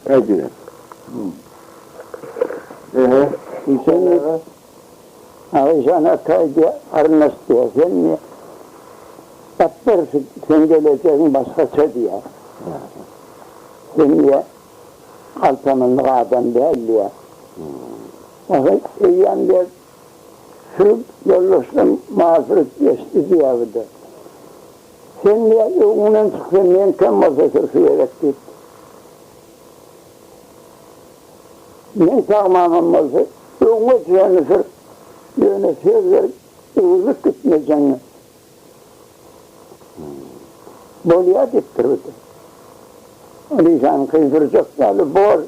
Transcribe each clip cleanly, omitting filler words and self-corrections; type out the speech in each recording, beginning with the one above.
Ecre. Seni Ağışana kaydı arınız diyor. Sen niye? Yaptırsın, sen geleceksin başka diye. Sen niye? Kalpanın adam değil diye. Bakın, yani diye şu yollaştım mazeret geçti diye bir de. Sen niye yolundan çıksın, niye kan masası sürerek gitti. Ne tamamın masası? Yolunu yönetir, yönetirler, uğurluk gitmeyeceğini. Bolya diptirdi. Lisan kıydıracak yani bor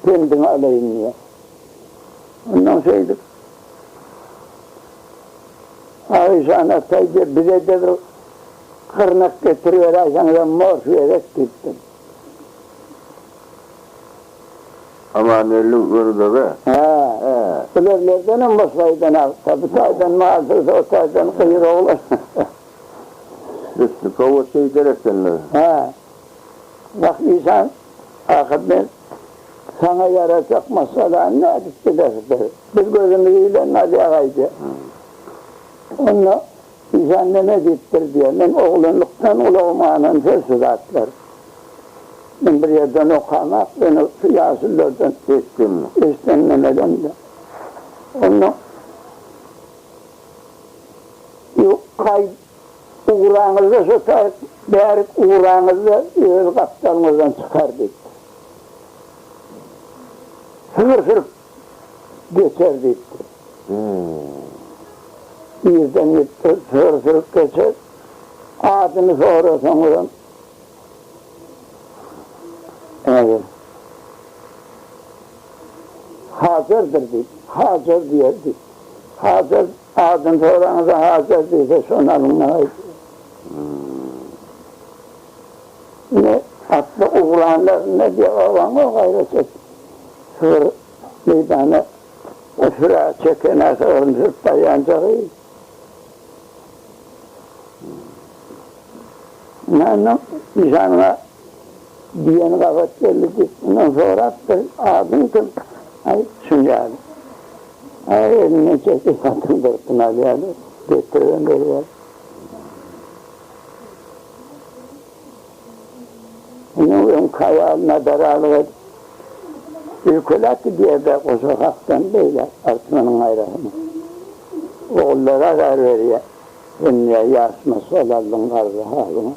kendini alayım diye. Ondan şeydik. Ağızhan ataydı bize de bir kırnak getiriyor ağızhan'dan mor vererek gittim. Aman elin burada be. Bilerlerden başlaydan al. Tabi saydan mağazırsa o saydan kıyır oğlan. Üstü kova şey derektenler. Bak insan akıbben sana yarayacak masala ne edip bir gözümüzüyle nadiyagaydı. Onunla insan ne dittir diye. Ben oğlunluktan ulağımanın sözsüz atlar. Ben bir yerden okamak, beni siyasilerden istenmemeden de. Onu kayıp uğrağınızda tutar, değerik uğrağınızda yıl kaptanınızdan çıkardık. Sır geçerdik. Birden gitti, sır geçer. Adını sorarsan oradan. Evet. Hazırdır deyip, hazır diyerdik. Hazır, adını soranıza hazır deyse sonalınmaydı. Ne atlı uğranlar ne diye olan o gayret et. Sır bir tane sıra çekene sığırın sırt dayancağı. Yani nişanına diyeni kapat geldi gittiğinden sonra attı adını tüm. Ay şuncağı. Ay eline çekti satın dörtün alıyordu. Getiren veriyor. Onun kayağına beraber ülkelatı diye de o sokaktan böyle artmanın ayrılığını. Oğullara karar veriyor. Dünya yasması olalım karşı halına.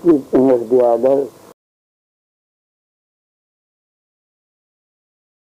Gittiğiniz diyorlar.